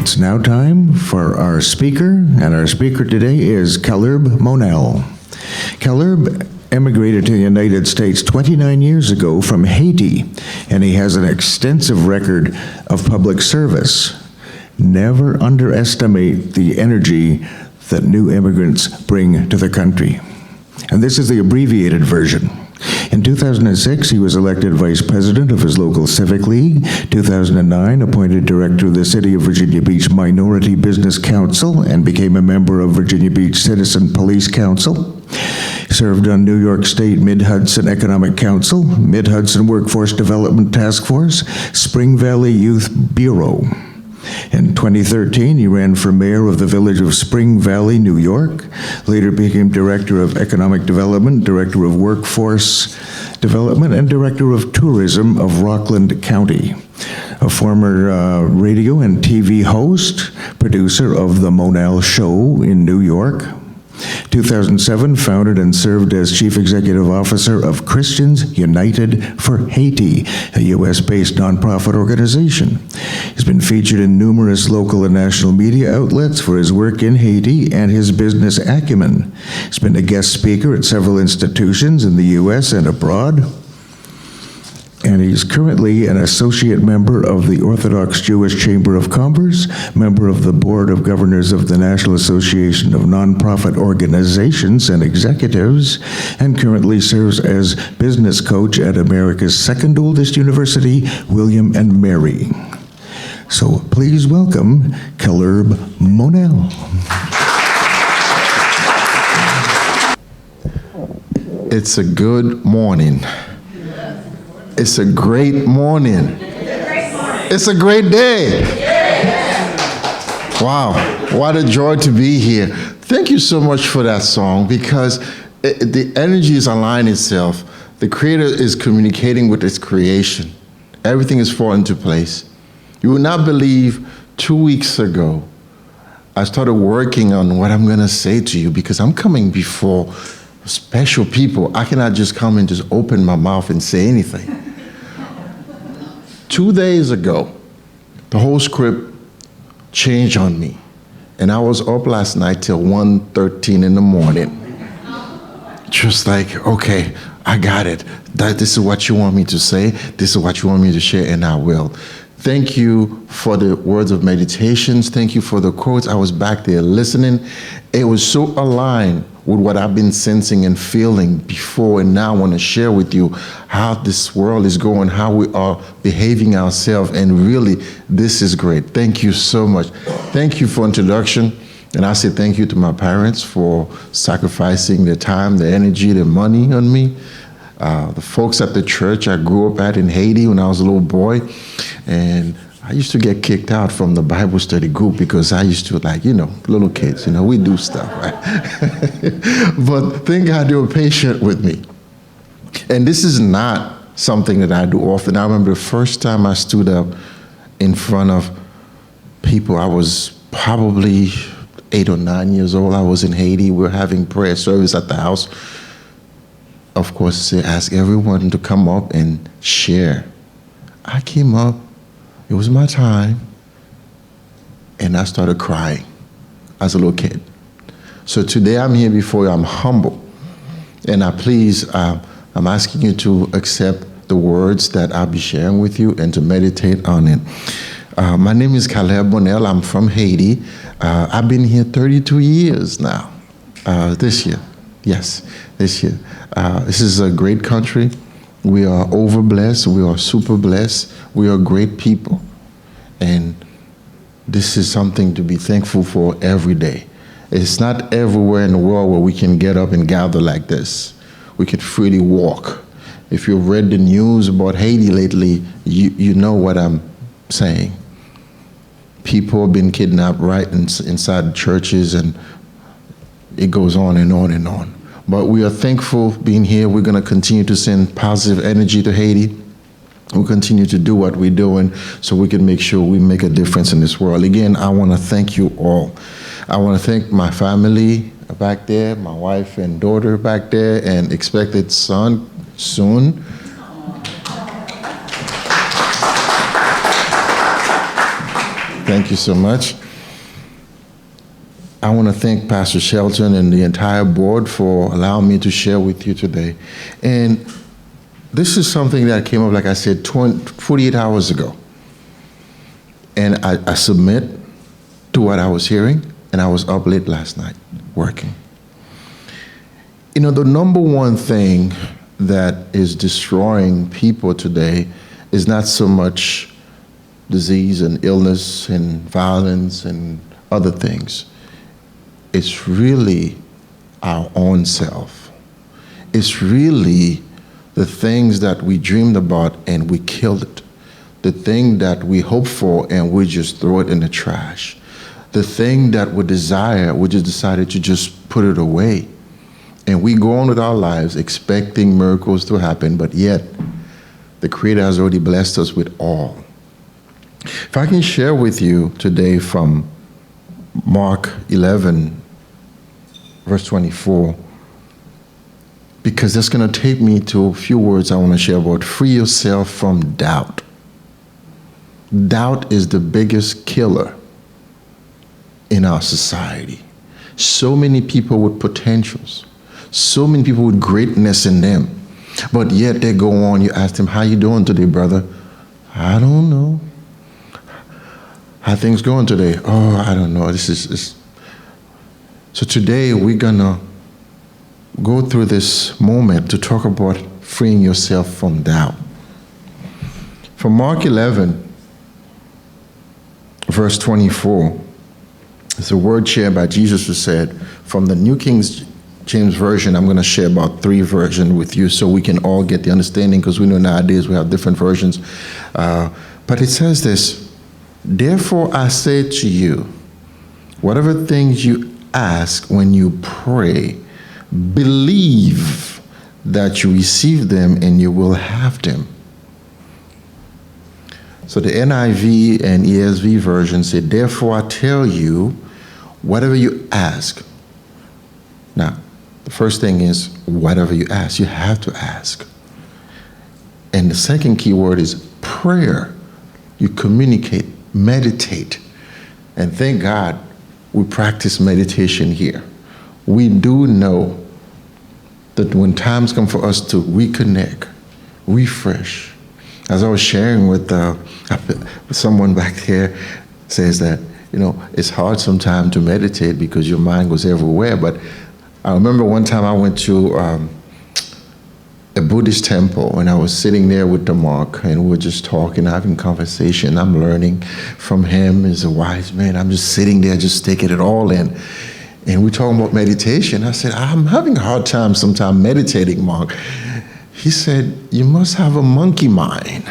It's now time for our speaker, and our speaker today is Calherbe Monel. Calherbe emigrated to the United States 29 years ago from Haiti, and he has an extensive record of public service. Never underestimate the energy that new immigrants bring to the country. And this is the abbreviated version. In 2006, he was elected vice president of his local civic league. 2009, appointed director of the City of Virginia Beach Minority Business Council and became a member of Virginia Beach Citizen Police Council. Served on New York State Mid-Hudson Economic Council, Mid-Hudson Workforce Development Task Force, Spring Valley Youth Bureau. In 2013, he ran for mayor of the village of Spring Valley, New York. Later became director of economic development, director of workforce development, and director of tourism of Rockland County. A former radio and TV host, producer of The Monel Show in New York. 2007, founded and served as Chief Executive Officer of Christians United for Haiti, a U.S.-based nonprofit organization. He's been featured in numerous local and national media outlets for his work in Haiti and his business acumen. He's been a guest speaker at several institutions in the U.S. and abroad. And he's currently an associate member of the Orthodox Jewish Chamber of Commerce, member of the Board of Governors of the National Association of Nonprofit Organizations and Executives, and currently serves as business coach at America's second oldest university, William and Mary. So please welcome Calherbe Monel. It's a good morning. It's a great morning. It's a great day. Wow, what a joy to be here. Thank you so much for that song, because the energy is aligning itself. The Creator is communicating with His creation. Everything is falling into place. You will not believe 2 weeks ago, I started working on what I'm going to say to you, because I'm coming before special people. I cannot just come and just open my mouth and say anything. 2 days ago, the whole script changed on me. And I was up last night till 1:13 in the morning. Just like, okay, I got it. This is what you want me to say. This is what you want me to share, and I will. Thank you for the words of meditations. Thank you for the quotes. I was back there listening. It was so aligned with what I've been sensing and feeling before, and now I want to share with you how this world is going, how we are behaving ourselves, and really, this is great. Thank you so much. Thank you for introduction, and I say thank you to my parents for sacrificing their time, their energy, their money on me. The folks at the church I grew up at in Haiti when I was a little boy, and I used to get kicked out from the Bible study group because I used to, like, little kids, we do stuff, right? But thank God they were patient with me. And this is not something that I do often. I remember the first time I stood up in front of people, I was probably 8 or 9 years old. I was in Haiti. We were having prayer service at the house. Of course, they asked everyone to come up and share. I came up. It was my time, and I started crying as a little kid. So today I'm here before you. I'm humble, and I'm asking you to accept the words that I'll be sharing with you and to meditate on it. My name is Calherbe Monel. I'm from Haiti. I've been here 32 years now. This year, yes, this year. This is a great country. We are over-blessed. We are super blessed. We are great people. And this is something to be thankful for every day. It's not everywhere in the world where we can get up and gather like this. We can freely walk. If you've read the news about Haiti lately, you know what I'm saying. People have been kidnapped right inside churches, and it goes on and on and on. But we are thankful being here. We're going to continue to send positive energy to Haiti. We'll continue to do what we're doing so we can make sure we make a difference in this world. Again, I want to thank you all. I want to thank my family back there, my wife and daughter back there, and expected son soon. Thank you so much. I want to thank Pastor Shelton and the entire board for allowing me to share with you today. And this is something that came up, like I said, 48 hours ago. And I submit to what I was hearing, and I was up late last night working. You know, the number one thing that is destroying people today is not so much disease and illness and violence and other things. It's really our own self. It's really the things that we dreamed about and we killed it. The thing that we hope for and we just throw it in the trash. The thing that we desire, we just decided to just put it away. And we go on with our lives expecting miracles to happen, but yet the Creator has already blessed us with all. If I can share with you today from Mark 11, verse 24, because that's going to take me to a few words I want to share about free yourself from doubt. Doubt is the biggest killer in our society. So many people with potentials, so many people with greatness in them, but yet they go on, you ask them, how you doing today, brother? I don't know. How things going today? Oh, I don't know. This is. So today we're gonna go through this moment to talk about freeing yourself from doubt. From Mark 11, verse 24, it's a word shared by Jesus who said, from the New King James Version, I'm going to share about 3 versions with you so we can all get the understanding, because we know nowadays we have different versions. But it says this, therefore I say to you, whatever things you ask when you pray, believe that you receive them and you will have them. So the NIV and ESV version said, therefore I tell you, whatever you ask. Now, the first thing is, whatever you ask, you have to ask. And the second key word is prayer. You communicate, meditate. And thank God we practice meditation here. We do know that when times come for us to reconnect, refresh, as I was sharing with someone back there, says that, you know, it's hard sometimes to meditate because your mind goes everywhere. But I remember one time I went to a Buddhist temple, and I was sitting there with the monk, and we were just talking, having conversation. I'm learning from him. He's a wise man. I'm just sitting there, just taking it all in. And we're talking about meditation. I said, I'm having a hard time sometimes meditating, monk. He said, you must have a monkey mind.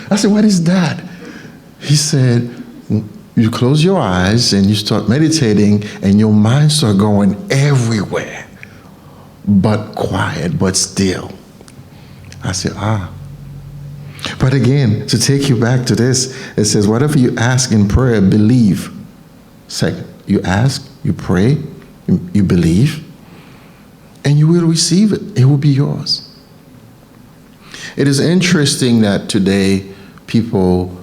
I said, what is that? He said, you close your eyes and you start meditating and your mind starts going everywhere, but quiet, but still. I said, But again, to take you back to this, it says, whatever you ask in prayer, believe. Second, you ask, you pray, you believe, and you will receive it. It will be yours. It is interesting that today people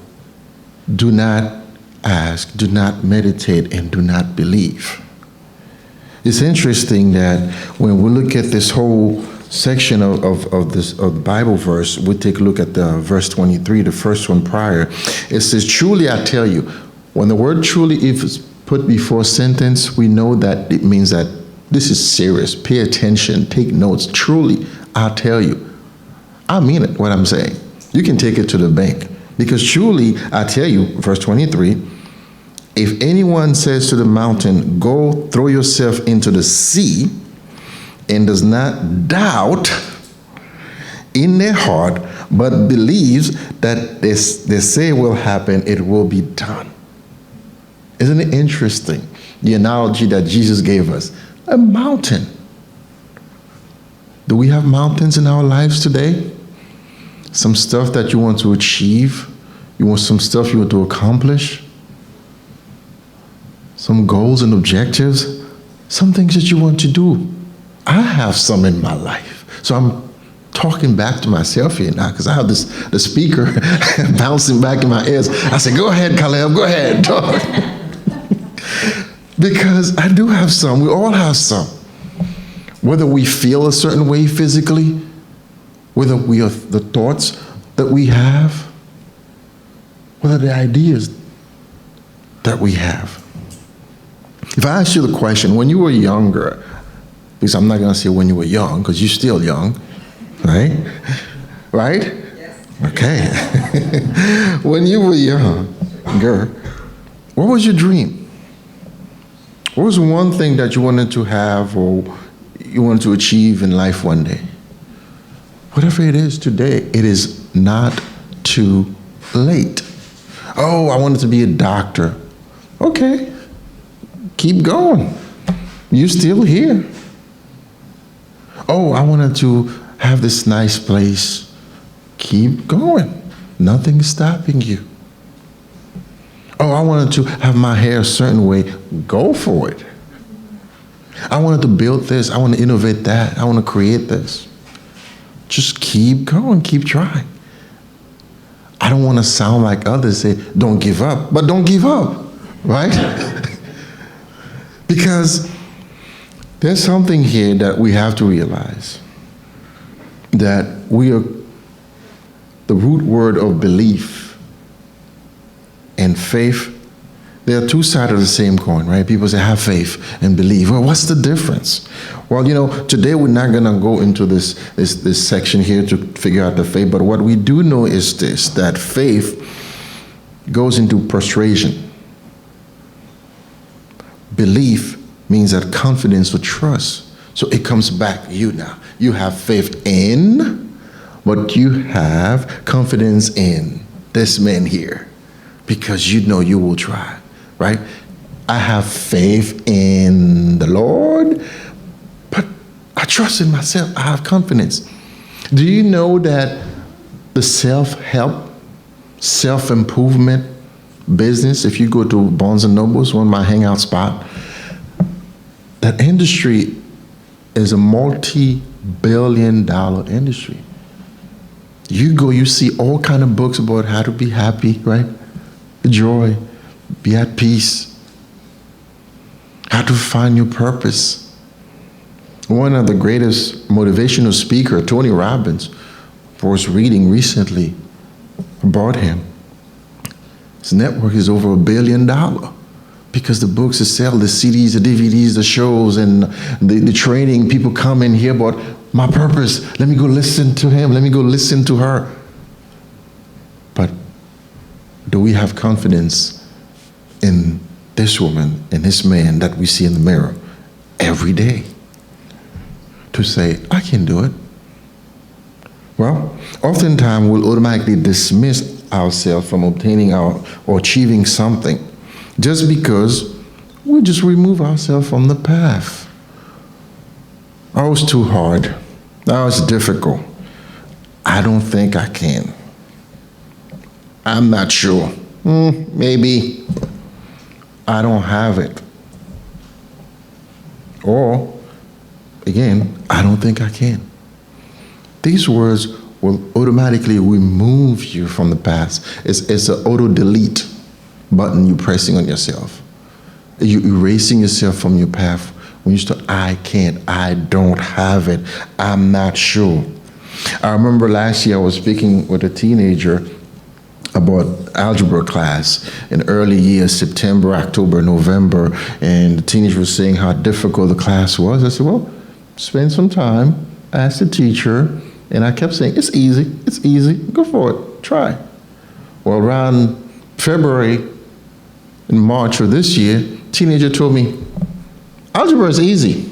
do not ask, do not meditate, and do not believe. It's interesting that when we look at this whole section of the Bible verse, we take a look at the verse 23, the first one prior. It says, truly I tell you, when the word truly is put before a sentence, we know that it means that this is serious. Pay attention, take notes. Truly, I tell you. I mean it, what I'm saying. You can take it to the bank. Because truly, I tell you, verse 23, if anyone says to the mountain, go throw yourself into the sea, and does not doubt in their heart, but believes that they say will happen, it will be done. Isn't it interesting, the analogy that Jesus gave us? A mountain. Do we have mountains in our lives today? Some stuff that you want to achieve? You want some stuff you want to accomplish? Some goals and objectives? Some things that you want to do? I have some in my life. So I'm talking back to myself here now because I have the speaker bouncing back in my ears. I said, go ahead, Calherbe, go ahead, talk. Because I do have some. We all have some. Whether we feel a certain way physically, whether we are the thoughts that we have, whether the ideas that we have. If I ask you the question, when you were younger, because I'm not going to say when you were young, because you're still young, right? Right? Yes. Okay. When you were younger, what was your dream? What was one thing that you wanted to have or you wanted to achieve in life one day? Whatever it is today, it is not too late. Oh, I wanted to be a doctor. Okay, keep going. You're still here. Oh, I wanted to have this nice place. Keep going. Nothing's stopping you. Oh, I wanted to have my hair a certain way. Go for it. I wanted to build this. I want to innovate that. I want to create this. Just keep going. Keep trying. I don't want to sound like others say, don't give up. But don't give up, right? Because there's something here that we have to realize. That we are, the root word of belief and faith, they are two sides of the same coin, right? People say, have faith and believe. Well, what's the difference? Well, today we're not going to go into this section here to figure out the faith, but what we do know is this, that faith goes into persuasion. Belief means that confidence or trust. So it comes back to you now. You have faith in, but you have confidence in this man here. Because you know you will try, right? I have faith in the Lord, but I trust in myself. I have confidence. Do you know that the self-help, self-improvement business, if you go to Barnes & Noble's, one of my hangout spot, that industry is a multi-billion-dollar industry. You go, you see all kind of books about how to be happy, right? Joy, be at peace, how to find your purpose. One of the greatest motivational speaker, Tony Robbins, was reading recently about him. His network is over $1 billion because the books that sell, the CDs, the DVDs, the shows, and the training. People come and hear about my purpose. Let me go listen to him. Let me go listen to her. But do we have confidence in this woman and this man that we see in the mirror every day to say, I can do it? Well, oftentimes we'll automatically dismiss ourselves from obtaining or achieving something just because we just remove ourselves from the path. Oh, it's too hard. Oh, it's difficult. I don't think I can. I'm not sure. Maybe. I don't have it. Or, again, I don't think I can. These words will automatically remove you from the past. It's an auto-delete button you're pressing on yourself. You're erasing yourself from your path. When you start, I can't, I don't have it, I'm not sure. I remember last year I was speaking with a teenager about algebra class in early years, September, October, November, and the teenager was saying how difficult the class was. I said, well, spend some time, ask the teacher, and I kept saying, it's easy, go for it, try. Well, around February and March of this year, teenager told me, algebra is easy.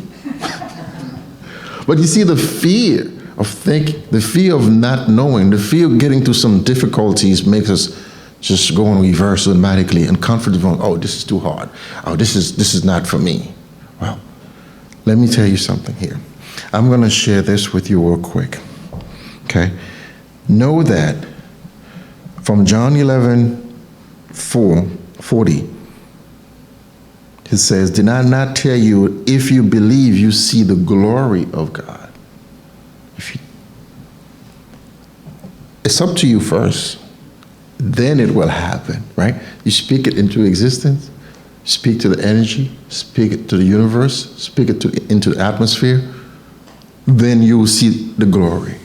But you see the fear of thinking, the fear of not knowing, the fear of getting through some difficulties makes us just go in reverse automatically and comfortable. Oh, this is too hard. Oh, this is not for me. Well, let me tell you something here. I'm going to share this with you real quick. Okay? Know that from John 11:40, it says, did I not tell you, if you believe, you see the glory of God? It's up to you first. Then it will happen, right? You speak it into existence, speak to the energy, speak it to the universe, speak it into the atmosphere, then you will see the glory.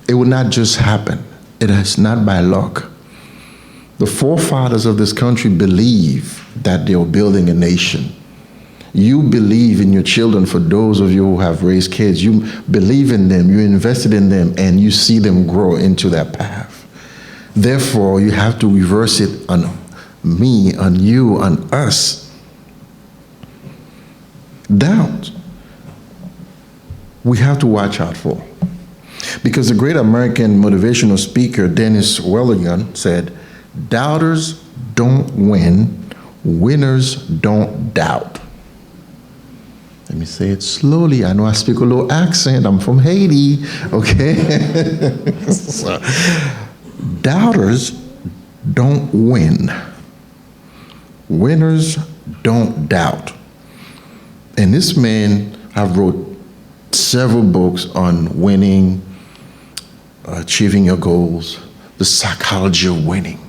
It will not just happen. It is not by luck. The forefathers of this country believe that they are building a nation. You believe in your children. For those of you who have raised kids, you believe in them, you invested in them, and you see them grow into that path. Therefore, you have to reverse it on me, on you, on us. Doubt, we have to watch out for. Because the great American motivational speaker, Dennis Wellington, said, doubters don't win, winners don't doubt. Let me say it slowly. I know I speak a little accent. I'm from Haiti, okay? So, doubters don't win. Winners don't doubt. And this man, I've wrote several books on winning, achieving your goals, the psychology of winning.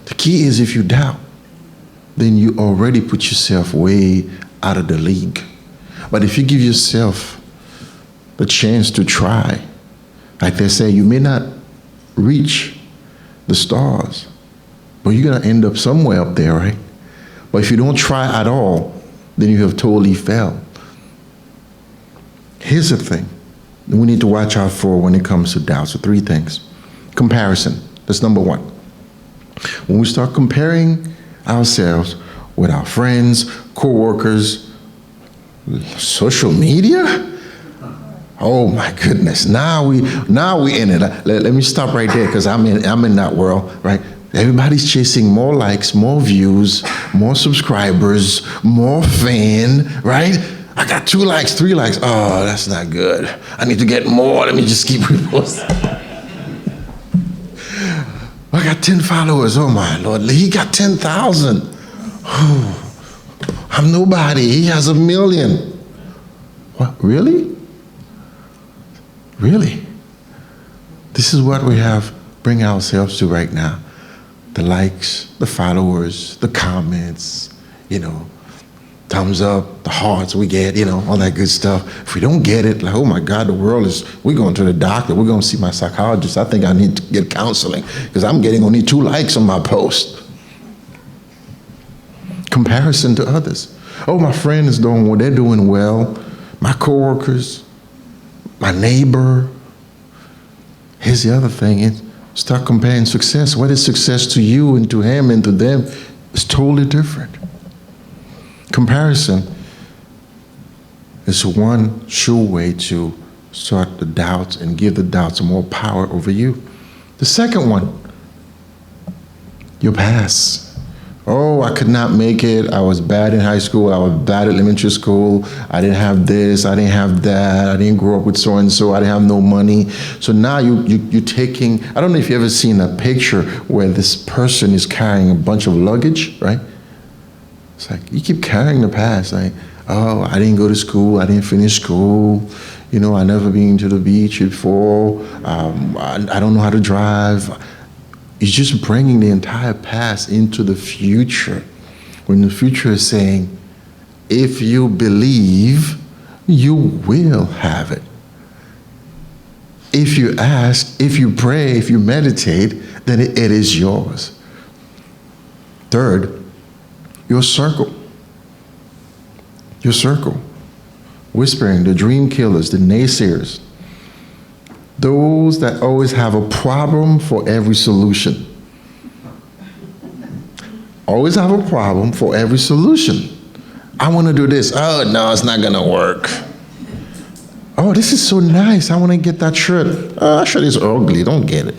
The key is if you doubt, then you already put yourself way out of the league. But if you give yourself the chance to try, like they say, you may not reach the stars, but you're gonna end up somewhere up there, right? But if you don't try at all, then you have totally failed. Here's the thing we need to watch out for when it comes to doubt. So 3 things. Comparison, that's number 1. When we start comparing ourselves with our friends, co-workers, social media, oh my goodness, now we in it. Let me stop right there, because I'm in that world, right? Everybody's chasing more likes, more views, more subscribers, more fan, right? I got 2 likes, 3 likes. Oh, that's not good. I need to get more. Let me just keep reposting. I got 10 followers. Oh my Lord, he got 10,000. I'm nobody. He has 1 million. What, really? Really? This is what we have bring ourselves to right now. The likes, the followers, the comments, thumbs up, the hearts we get, all that good stuff. If we don't get it, like, oh my God, we're going to the doctor, we're going to see my psychologist. I think I need to get counseling because I'm getting only 2 likes on my post. Comparison to others. Oh, my friend is doing well, they're doing well. My coworkers, my neighbor. Here's the other thing, start comparing success. What is success to you and to him and to them? It's totally different. Comparison is one sure way to start the doubts and give the doubts more power over you. The second one, your past. Oh, I could not make it. I was bad in high school. I was bad at elementary school. I didn't have this. I didn't have that. I didn't grow up with so-and-so. I didn't have no money. So now you're taking, I don't know if you've ever seen a picture where this person is carrying a bunch of luggage, right? It's like, you keep carrying the past. Like, oh, I didn't go to school. I didn't finish school. I never been to the beach before. I don't know how to drive. It's just bringing the entire past into the future. When the future is saying, if you believe, you will have it. If you ask, if you pray, if you meditate, then it is yours. Third, your circle. Your circle. Whispering, the dream killers, the naysayers. Those that always have a problem for every solution. Always have a problem for every solution. I want to do this. Oh, no, it's not going to work. Oh, this is so nice. I want to get that shirt. Oh, that shirt is ugly. Don't get it.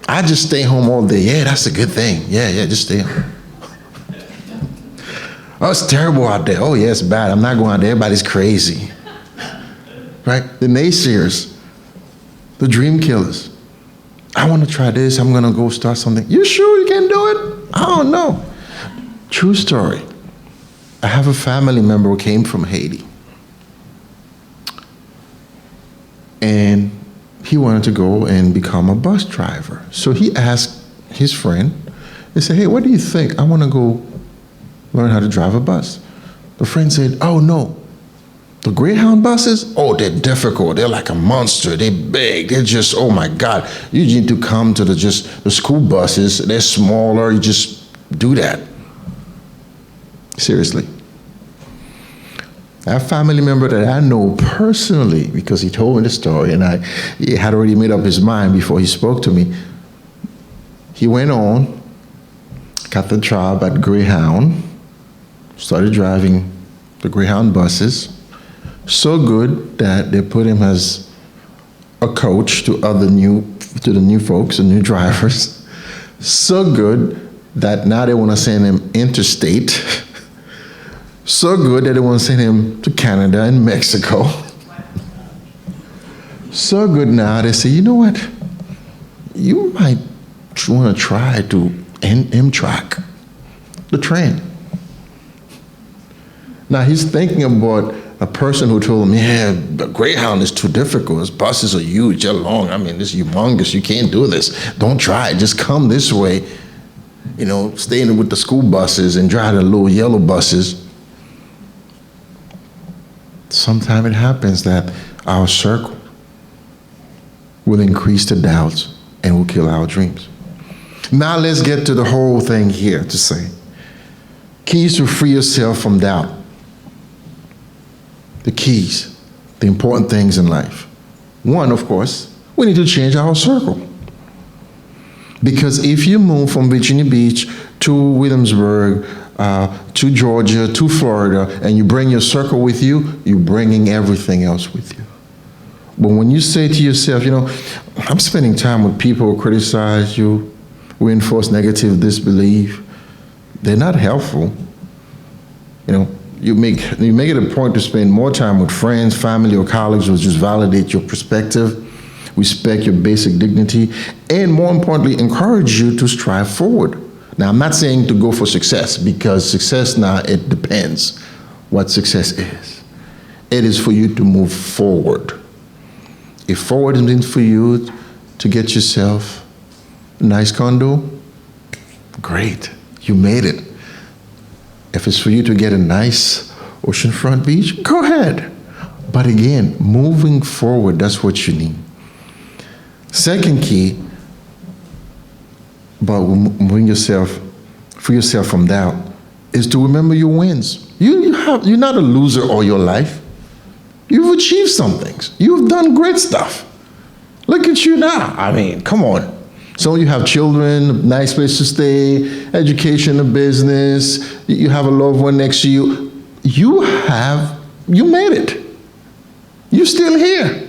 I just stay home all day. Yeah, that's a good thing. Yeah, just stay home. Oh, it's terrible out there. Oh, yeah, it's bad. I'm not going out there. Everybody's crazy. Right? The naysayers, the dream killers. I want to try this. I'm going to go start something. You sure you can do it? I don't know. True story. I have a family member who came from Haiti. and he wanted to go and become a bus driver. So he asked his friend, he said, hey, what do you think? I want to go learn how to drive a bus. The friend said, oh no, the Greyhound buses, oh, they're difficult. They're like a monster. They're big. They're just, oh my God. You need to come to the school buses. They're smaller. You just do that. Seriously. I have a family member that I know personally because he told me the story, and he had already made up his mind before he spoke to me. He went on, got the job at Greyhound, started driving the Greyhound buses, so good that they put him as a coach to the new folks, the new drivers. So good that now they want to send him interstate. So good that they want to send him to Canada and Mexico. So good now they say, you know what? You might want to try to Amtrak, the train. Now he's thinking about a person who told him, yeah, the Greyhound is too difficult. His buses are huge, they're long. I mean, this is humongous. You can't do this. Don't try it. Just come this way. You know, stay in with the school buses and drive the little yellow buses. Sometimes it happens that our circle will increase the doubts and will kill our dreams. Now let's get to the whole thing here to say. Keys to free yourself from doubt. The keys, the important things in life. One, of course, we need to change our circle. Because if you move from Virginia Beach to Williamsburg, to Georgia, to Florida, and you bring your circle with you, you're bringing everything else with you. But when you say to yourself, you know, I'm spending time with people who criticize you, reinforce negative disbelief, they're not helpful. You know, you make it a point to spend more time with friends, family, or colleagues who just validate your perspective, respect your basic dignity, and more importantly, encourage you to strive forward. Now, I'm not saying to go for success, because success now, it depends what success is. It is for you to move forward. If forward means for you to get yourself a nice condo, great, you made it. If it's for you to get a nice oceanfront beach, go ahead. But again, moving forward, that's what you need. Second key, but free yourself from doubt, is to remember your wins. You're not a loser all your life. You've achieved some things. You've done great stuff. Look at you now. I mean, come on. So you have children, a nice place to stay, education, a business, you have a loved one next to you. You made it. You're still here.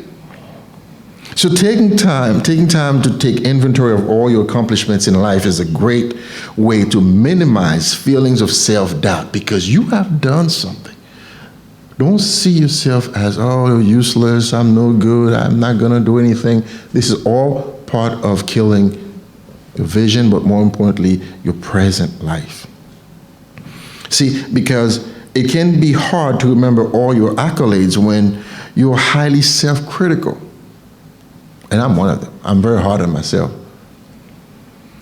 So taking time to take inventory of all your accomplishments in life is a great way to minimize feelings of self-doubt, because you have done something. Don't see yourself as, oh, useless, I'm no good, I'm not gonna do anything. This is all part of killing your vision, but more importantly, your present life. See, because it can be hard to remember all your accolades when you're highly self-critical. And I'm one of them. I'm very hard on myself.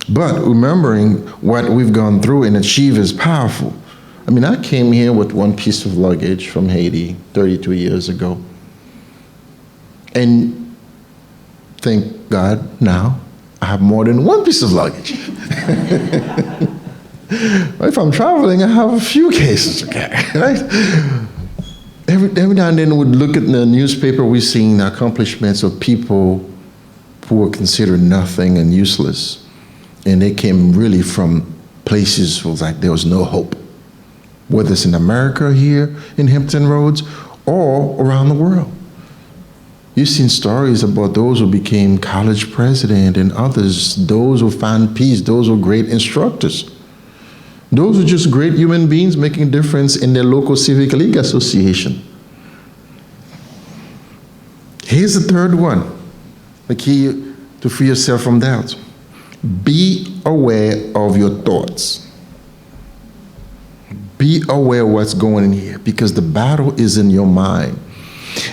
But remembering what we've gone through and achieved is powerful. I mean, I came here with one piece of luggage from Haiti 32 years ago. And thank God now I have more than one piece of luggage. If I'm traveling, I have a few cases to carry, right? Every now and then we'd look at the newspaper, we've seen accomplishments of people who were considered nothing and useless. And they came really from places where like there was no hope, whether it's in America here in Hampton Roads or around the world. You've seen stories about those who became college president and others, those who found peace, those who were great instructors. Those are just great human beings making a difference in their local civic league association. Here's the third one, the key to free yourself from doubt. Be aware of your thoughts. Be aware of what's going in here, because the battle is in your mind.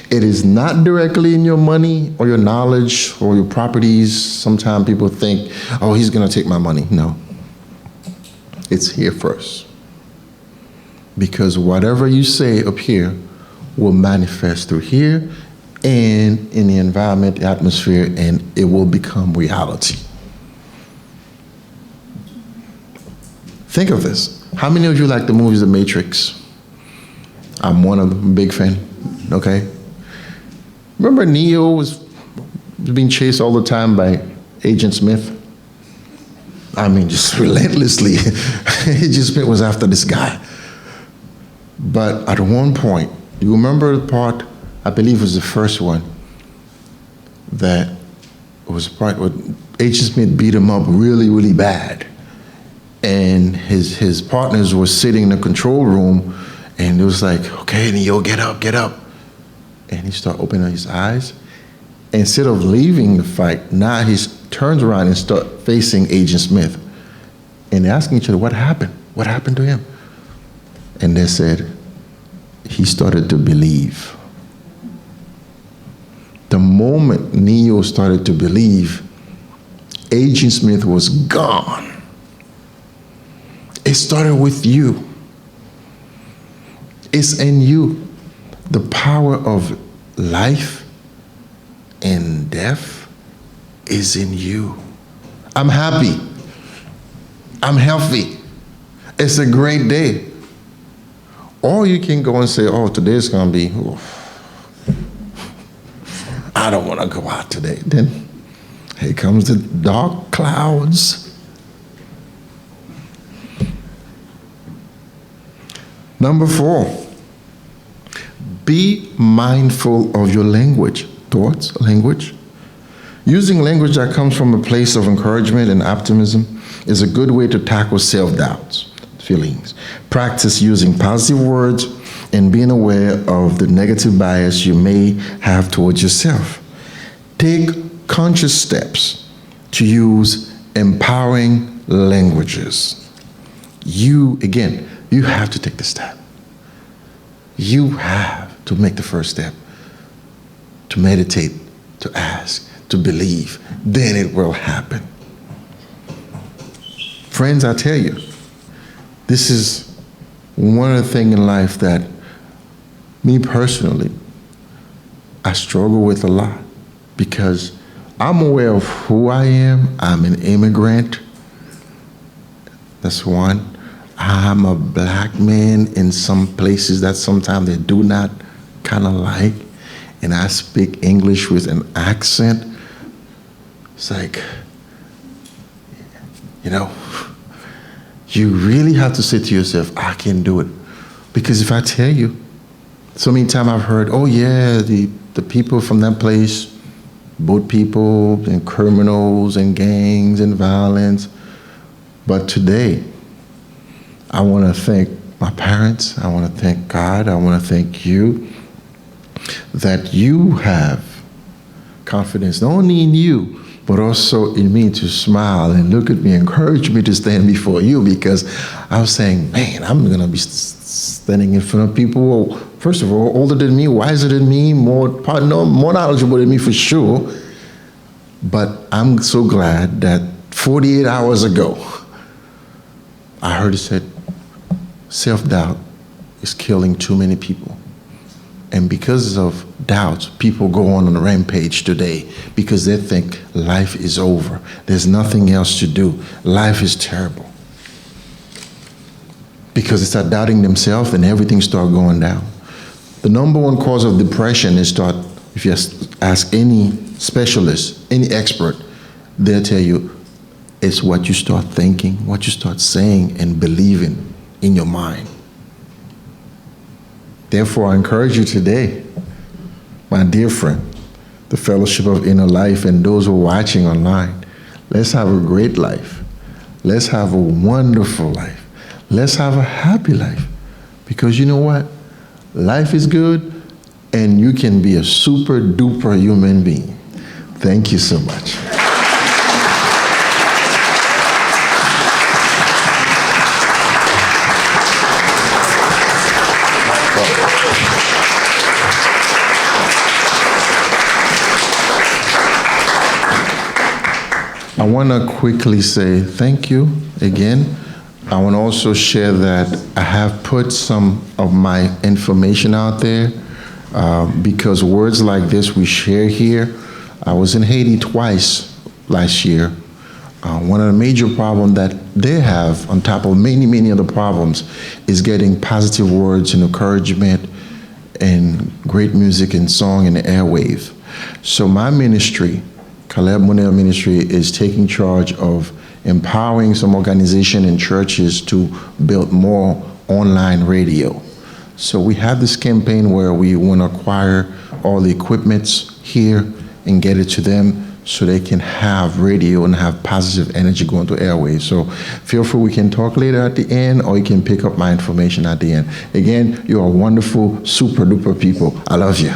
It is not directly in your money or your knowledge or your properties. Sometimes people think, oh, he's going to take my money. No. It's here first. Because whatever you say up here will manifest through here and in the environment, the atmosphere, and it will become reality. Think of this. How many of you like the movies The Matrix? I'm one of them, big fan, okay? Remember Neo was being chased all the time by Agent Smith? I mean, just relentlessly. Agent Smith was after this guy. But at one point, you remember the part, I believe it was the first one, that was the part where Agent Smith beat him up really, really bad. And his partners were sitting in the control room, and it was like, okay, Neo, get up, get up. And he started opening his eyes. Instead of leaving the fight, now he turns around and starts facing Agent Smith. And they're asking each other, what happened? What happened to him? And they said, he started to believe. The moment Neo started to believe, Agent Smith was gone. It started with you. It's in you. The power of life and death is in you. I'm happy. I'm healthy. It's a great day. Or you can go and say, oh, today's going to be, I don't want to go out today. Then here comes the dark clouds. Number 4, be mindful of your language, thoughts, language. Using language that comes from a place of encouragement and optimism is a good way to tackle self-doubts, feelings. Practice using positive words and being aware of the negative bias you may have towards yourself. Take conscious steps to use empowering languages. You have to take the step. You have to make the first step, to meditate, to ask, to believe. Then it will happen. Friends, I tell you, this is one of the things in life that me personally, I struggle with a lot, because I'm aware of who I am. I'm an immigrant. That's one. I'm a black man in some places that sometimes they do not kind of like, and I speak English with an accent. It's like, you really have to say to yourself, I can do it. Because if I tell you, so many times I've heard, oh yeah, the people from that place, boat people and criminals and gangs and violence. But today, I want to thank my parents, I want to thank God, I want to thank you, that you have confidence, not only in you, but also in me, to smile and look at me, encourage me to stand before you, because I was saying, man, I'm going to be standing in front of people, first of all, older than me, wiser than me, more knowledgeable than me for sure. But I'm so glad that 48 hours ago, I heard it said, self-doubt is killing too many people. And because of doubt, people go on a rampage today because they think life is over. There's nothing else to do. Life is terrible. Because they start doubting themselves and everything starts going down. The number one cause of depression is if you ask any specialist, any expert, they'll tell you it's what you start thinking, what you start saying and believing in your mind. Therefore, I encourage you today, my dear friend, the Fellowship of Inner Life, and those who are watching online, let's have a great life. Let's have a wonderful life. Let's have a happy life. Because you know what? Life is good, and you can be a super duper human being. Thank you so much. I want to quickly say thank you again. I want to also share that I have put some of my information out there because words like this we share here. I was in Haiti twice last year. One of the major problems that they have, on top of many, many other problems, is getting positive words and encouragement and great music and song in the airwave. So my ministry, Calherbe Monel Ministry, is taking charge of empowering some organizations and churches to build more online radio. So we have this campaign where we want to acquire all the equipments here and get it to them so they can have radio and have positive energy going to airwaves. So feel free, we can talk later at the end, or you can pick up my information at the end. Again, you are wonderful, super duper people. I love you.